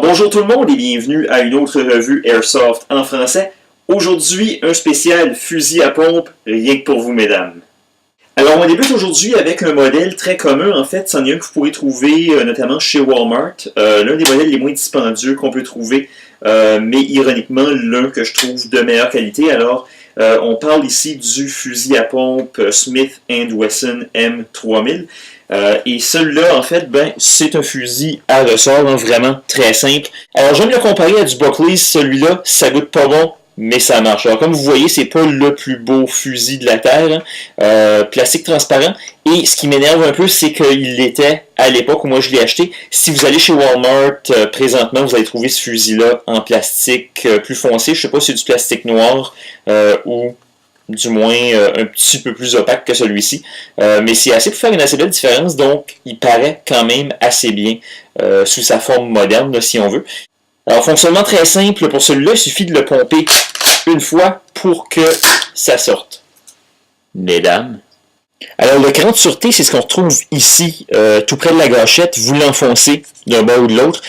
Bonjour tout le monde et bienvenue à une autre revue Airsoft en français. Aujourd'hui, un spécial fusil à pompe, rien que pour vous mesdames. Alors on débute aujourd'hui avec un modèle très commun, en fait, c'en est un que vous pourrez trouver notamment chez Walmart. L'un des modèles les moins dispendieux qu'on peut trouver, mais ironiquement l'un que je trouve de meilleure qualité. Alors on parle ici du fusil à pompe Smith & Wesson M3000. Et celui-là, en fait, c'est un fusil à ressort, hein, vraiment très simple. Alors, j'aime le comparer à du Buckley. Celui-là, ça goûte pas bon, mais ça marche. Alors, comme vous voyez, c'est pas le plus beau fusil de la Terre. Plastique transparent. Et ce qui m'énerve un peu, c'est qu'il l'était à l'époque où moi je l'ai acheté. Si vous allez chez Walmart, présentement, vous allez trouver ce fusil-là en plastique plus foncé. Je sais pas si c'est du plastique noir ou du moins un petit peu plus opaque que celui-ci. Mais c'est assez pour faire une assez belle différence, donc il paraît quand même assez bien sous sa forme moderne, là, si on veut. Alors, fonctionnement très simple pour celui-là, il suffit de le pomper une fois pour que ça sorte. Mesdames. Alors, le cran de sûreté, c'est ce qu'on retrouve ici, tout près de la gâchette. Vous l'enfoncez d'un bord ou de l'autre.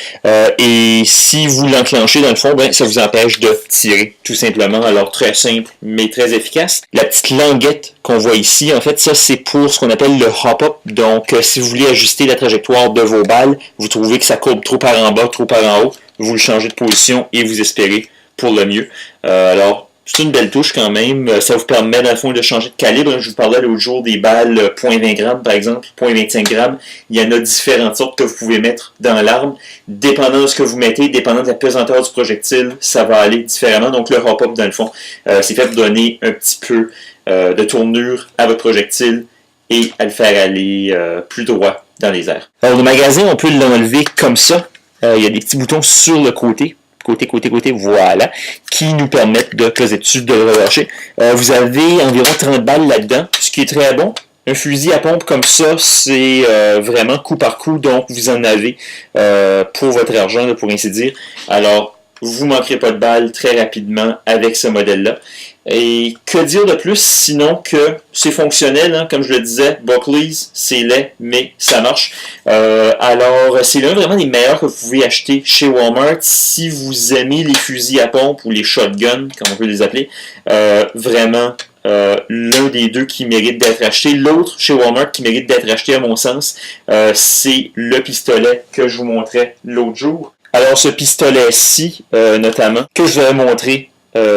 Et si vous l'enclenchez, dans le fond, ça vous empêche de tirer, tout simplement. Alors, très simple, mais très efficace. La petite languette qu'on voit ici, en fait, ça, c'est pour ce qu'on appelle le hop-up. Donc, si vous voulez ajuster la trajectoire de vos balles, vous trouvez que ça courbe trop par en bas, trop par en haut, vous le changez de position et vous espérez pour le mieux. Alors, c'est une belle touche quand même. Ça vous permet, dans le fond, de changer de calibre. Je vous parlais l'autre jour des balles .20 grammes, par exemple, .25 grammes. Il y en a différentes sortes que vous pouvez mettre dans l'arme. Dépendant de ce que vous mettez, dépendant de la pesanteur du projectile, ça va aller différemment. Donc, le hop-up, dans le fond, c'est fait pour donner un petit peu de tournure à votre projectile et à le faire aller plus droit dans les airs. Alors, le magasin, on peut l'enlever comme ça. Il y a des petits boutons sur le côté. Côté, voilà, qui nous permettent de closer dessus, de le relâcher. Vous avez environ 30 balles là-dedans, ce qui est très bon. Un fusil à pompe comme ça, c'est vraiment coup par coup, donc vous en avez pour votre argent, là, pour ainsi dire. Alors, vous ne manquerez pas de balles très rapidement avec ce modèle-là. Et que dire de plus, sinon que c'est fonctionnel, hein, comme je le disais, Buckley's, c'est laid, mais ça marche. Alors, c'est l'un vraiment des meilleurs que vous pouvez acheter chez Walmart si vous aimez les fusils à pompe ou les shotguns, comme on peut les appeler. Vraiment, l'un des deux qui mérite d'être acheté. L'autre, chez Walmart, qui mérite d'être acheté, à mon sens, c'est le pistolet que je vous montrais l'autre jour. Alors, ce pistolet-ci, notamment, que je vous avais montré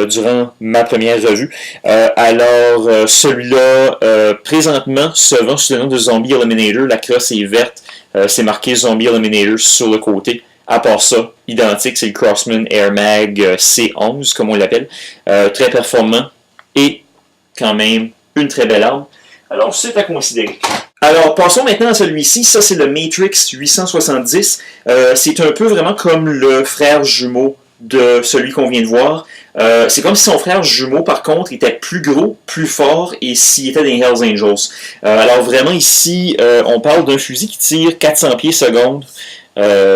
durant ma première revue. Alors, celui-là, présentement, se vend sous le nom de Zombie Eliminator. La crosse est verte. C'est marqué Zombie Eliminator sur le côté. À part ça, identique, c'est le Crosman Air Mag C11, comme on l'appelle. Très performant et quand même une très belle arme. Alors, c'est à considérer. Alors, passons maintenant à celui-ci. Ça, c'est le Matrix 870. C'est un peu vraiment comme le frère jumeau de celui qu'on vient de voir. C'est comme si son frère jumeau, par contre, était plus gros, plus fort, et s'il était des Hells Angels. Alors, vraiment, ici, on parle d'un fusil qui tire 400 pieds secondes,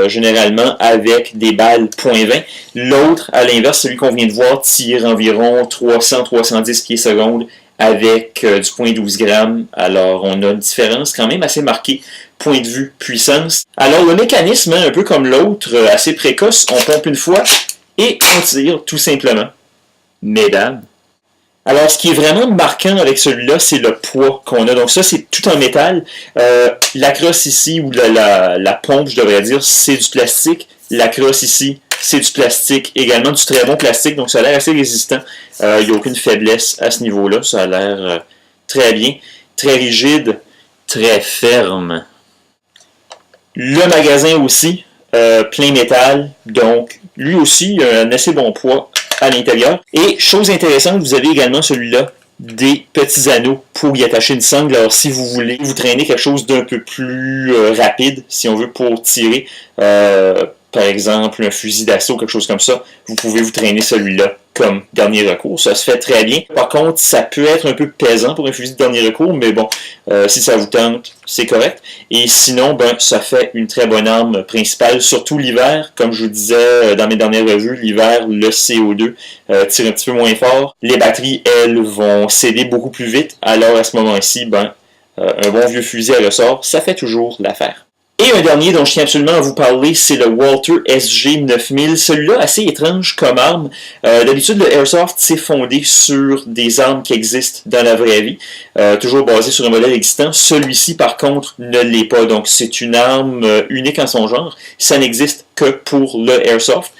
généralement avec des balles .20. L'autre, à l'inverse, celui qu'on vient de voir, tire environ 300-310 pieds secondes avec du .12 grammes. Alors, on a une différence quand même assez marquée, point de vue puissance. Alors, le mécanisme, un peu comme l'autre, assez précoce, on pompe une fois et on tire tout simplement. Mesdames. Alors, ce qui est vraiment marquant avec celui-là, c'est le poids qu'on a. Donc ça, c'est tout en métal. La crosse ici, ou la pompe, je devrais dire, c'est du plastique. La crosse ici, c'est du plastique, également du très bon plastique, donc ça a l'air assez résistant. Il n'y a aucune faiblesse à ce niveau-là, ça a l'air très bien, très rigide, très ferme. Le magasin aussi, plein métal, donc lui aussi, un assez bon poids à l'intérieur. Et chose intéressante, vous avez également celui-là, des petits anneaux pour y attacher une sangle. Alors si vous voulez vous traîner quelque chose d'un peu plus rapide, si on veut, pour tirer, par exemple un fusil d'assaut, quelque chose comme ça, vous pouvez vous traîner celui-là comme dernier recours. Ça se fait très bien. Par contre, ça peut être un peu pesant pour un fusil de dernier recours, mais bon, si ça vous tente, c'est correct. Et sinon, ça fait une très bonne arme principale, surtout l'hiver. Comme je vous disais dans mes dernières revues, l'hiver, le CO2 tire un petit peu moins fort. Les batteries, elles, vont céder beaucoup plus vite. Alors à ce moment-ci, un bon vieux fusil à ressort, ça fait toujours l'affaire. Et un dernier dont je tiens absolument à vous parler, c'est le Walther SG9000. Celui-là, assez étrange comme arme. D'habitude, le Airsoft, c'est fondé sur des armes qui existent dans la vraie vie, toujours basé sur un modèle existant. Celui-ci, par contre, ne l'est pas. Donc, c'est une arme unique en son genre. Ça n'existe que pour le Airsoft.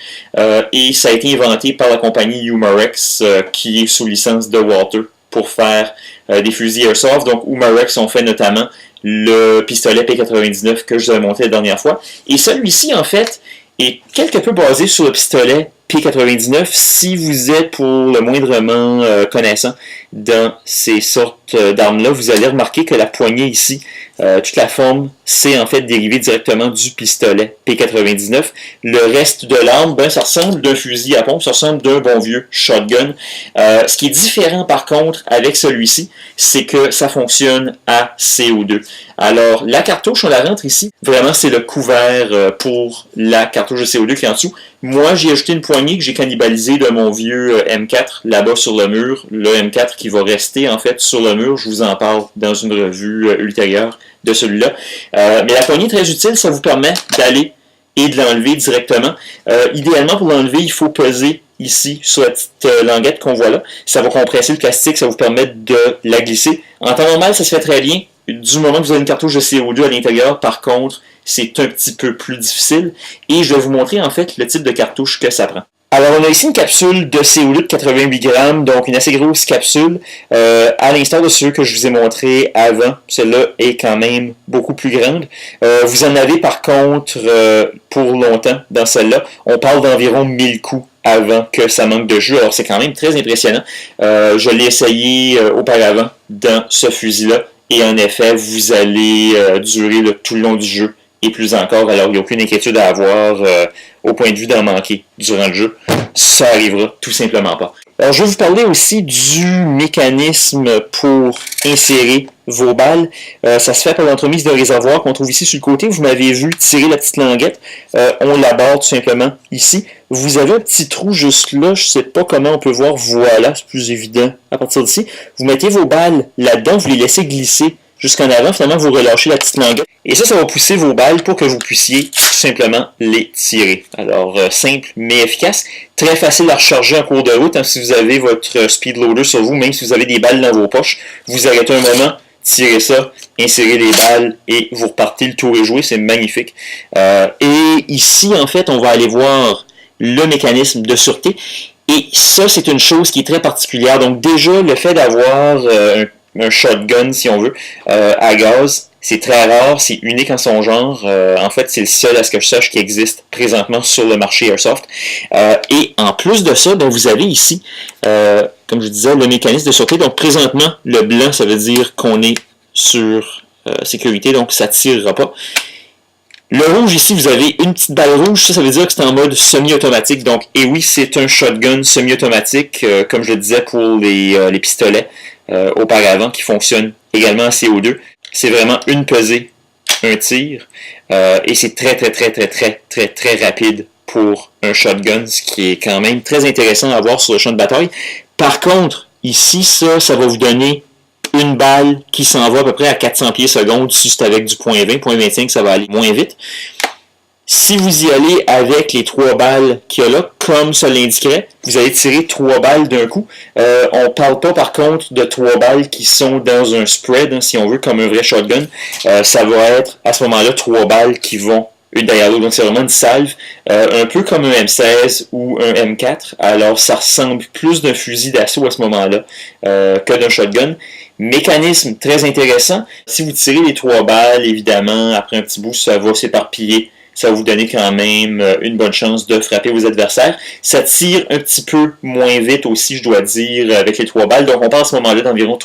Et ça a été inventé par la compagnie Umarex, qui est sous licence de Walther, pour faire des fusils Airsoft. Donc, Umarex ont fait notamment le pistolet P99 que je vous avais montré la dernière fois. Et celui-ci, en fait, est quelque peu basé sur le pistolet P99 si vous êtes pour le moindrement connaissant dans ces sortes d'armes-là. Vous allez remarquer que la poignée ici, toute la forme, c'est en fait dérivé directement du pistolet P99. Le reste de l'arme, ben, ça ressemble d'un fusil à pompe, ça ressemble d'un bon vieux shotgun. Ce qui est différent par contre avec celui-ci, c'est que ça fonctionne à CO2. Alors, la cartouche, on la rentre ici. Vraiment, c'est le couvert pour la cartouche de CO2 qui est en dessous. Moi, j'ai ajouté une poignée que j'ai cannibalisée de mon vieux M4 là-bas sur le mur. Le M4 qui va rester en fait sur le mur. Je vous en parle dans une revue ultérieure de celui-là. Mais la poignée est très utile. Ça vous permet d'aller et de l'enlever directement. Idéalement, pour l'enlever, il faut peser ici sur la petite languette qu'on voit là. Ça va compresser le plastique. Ça va vous permettre de la glisser. En temps normal, ça se fait très bien. Du moment que vous avez une cartouche de CO2 à l'intérieur, par contre, c'est un petit peu plus difficile. Et je vais vous montrer en fait le type de cartouche que ça prend. Alors, on a ici une capsule de CO2 de 88 grammes, donc une assez grosse capsule. À l'instar de ceux que je vous ai montrés avant, celle-là est quand même beaucoup plus grande. Vous en avez par contre pour longtemps dans celle-là. On parle d'environ 1000 coups avant que ça manque de jus. Alors, c'est quand même très impressionnant. Je l'ai essayé auparavant dans ce fusil-là. Et en effet, vous allez durer tout le long du jeu et plus encore. Alors, il n'y a aucune inquiétude à avoir au point de vue d'en manquer durant le jeu. Ça arrivera tout simplement pas. Alors, je vais vous parler aussi du mécanisme pour insérer vos balles. Ça se fait par l'entremise d'un réservoir qu'on trouve ici sur le côté. Vous m'avez vu tirer la petite languette. On l'aborde tout simplement ici. Vous avez un petit trou juste là. Je ne sais pas comment on peut voir. Voilà, c'est plus évident à partir d'ici. Vous mettez vos balles là-dedans. Vous les laissez glisser jusqu'en avant. Finalement, vous relâchez la petite languette. Et ça va pousser vos balles pour que vous puissiez tout simplement les tirer. Alors, simple mais efficace. Très facile à recharger en cours de route. Hein, si vous avez votre speed loader sur vous, même si vous avez des balles dans vos poches, vous arrêtez un moment, tirez ça, insérez les balles et vous repartez, le tour est joué. C'est magnifique. Et ici, en fait, on va aller voir le mécanisme de sûreté. Et ça, c'est une chose qui est très particulière. Donc déjà, le fait d'avoir un shotgun, si on veut, à gaz, c'est très rare, c'est unique en son genre. En fait, c'est le seul, à ce que je sache, qui existe présentement sur le marché Airsoft. Et en plus de ça, ben, vous avez ici, comme je disais, le mécanisme de sûreté. Donc présentement, le blanc, ça veut dire qu'on est sur sécurité, donc ça ne tirera pas. Le rouge, ici, vous avez une petite balle rouge. Ça veut dire que c'est en mode semi-automatique. Donc, et oui, c'est un shotgun semi-automatique, comme je le disais pour les pistolets auparavant, qui fonctionne également à CO2. C'est vraiment une pesée, un tir. Et c'est très rapide pour un shotgun, ce qui est quand même très intéressant à voir sur le champ de bataille. Par contre, ici, ça va vous donner une balle qui s'en va à peu près à 400 pieds secondes si c'est avec du .20. .25, ça va aller moins vite. Si vous y allez avec les 3 balles qu'il y a là, comme ça l'indiquerait, vous allez tirer 3 balles d'un coup. On ne parle pas par contre de 3 balles qui sont dans un spread, hein, si on veut, comme un vrai shotgun. Ça va être à ce moment-là 3 balles qui vont une derrière l'autre. Donc c'est vraiment une salve, un peu comme un M16 ou un M4. Alors ça ressemble plus d'un fusil d'assaut à ce moment-là que d'un shotgun. Mécanisme très intéressant. Si vous tirez les 3 balles, évidemment, après un petit bout, ça va s'éparpiller. Ça va vous donner quand même une bonne chance de frapper vos adversaires. Ça tire un petit peu moins vite aussi, je dois dire, avec les 3 balles. Donc on parle à ce moment-là d'environ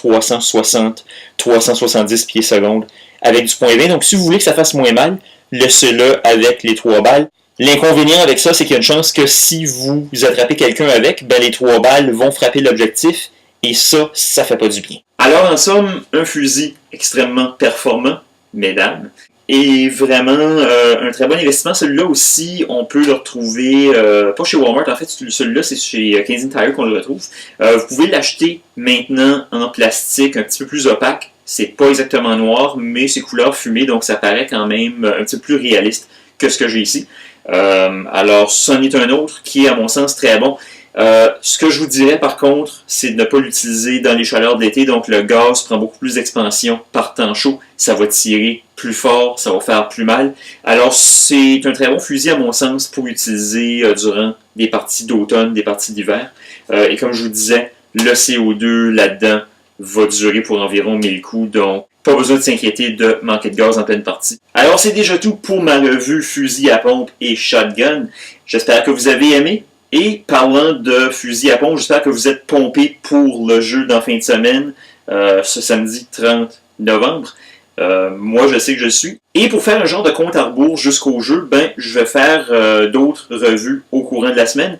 360-370 pieds secondes avec du .20. Donc si vous voulez que ça fasse moins mal, laissez-le avec les 3 balles. L'inconvénient avec ça, c'est qu'il y a une chance que si vous attrapez quelqu'un avec, ben les 3 balles vont frapper l'objectif. Et ça fait pas du bien. Alors, en somme, un fusil extrêmement performant, mesdames, et vraiment un très bon investissement. Celui-là aussi, on peut le retrouver, pas chez Walmart, en fait, celui-là, c'est chez Canadian Tire qu'on le retrouve. Vous pouvez l'acheter maintenant en plastique un petit peu plus opaque, C'est pas exactement noir, mais c'est couleur fumée, donc ça paraît quand même un petit peu plus réaliste que ce que j'ai ici. Alors, c'en est un autre qui est, à mon sens, très bon. Ce que je vous dirais, par contre, c'est de ne pas l'utiliser dans les chaleurs de l'été. Donc, le gaz prend beaucoup plus d'expansion par temps chaud. Ça va tirer plus fort, ça va faire plus mal. Alors, c'est un très bon fusil, à mon sens, pour utiliser durant des parties d'automne, des parties d'hiver. Et comme je vous disais, le CO2 là-dedans va durer pour environ 1000 coups. Donc, pas besoin de s'inquiéter de manquer de gaz en pleine partie. Alors, c'est déjà tout pour ma revue fusil à pompe et shotgun. J'espère que vous avez aimé. Et parlant de fusil à pompe, j'espère que vous êtes pompé pour le jeu d'en fin de semaine, ce samedi 30 novembre. Moi, je sais que je suis. Et pour faire un genre de compte à rebours jusqu'au jeu, je vais faire d'autres revues au courant de la semaine.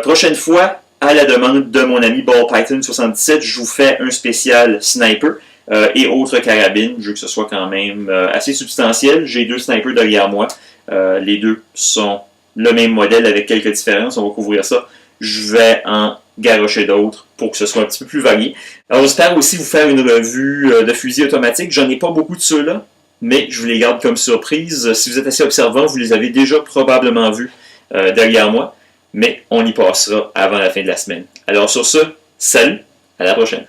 Prochaine fois, à la demande de mon ami BallPython77, je vous fais un spécial sniper et autres carabines. Je veux que ce soit quand même assez substantiel. J'ai 2 snipers derrière moi. Les deux sont le même modèle avec quelques différences. On va couvrir ça. Je vais en garrocher d'autres pour que ce soit un petit peu plus varié. Alors, j'espère aussi vous faire une revue de fusils automatiques. J'en ai pas beaucoup de ceux-là, mais je vous les garde comme surprise. Si vous êtes assez observant, vous les avez déjà probablement vus derrière moi, mais on y passera avant la fin de la semaine. Alors, sur ce, salut, à la prochaine.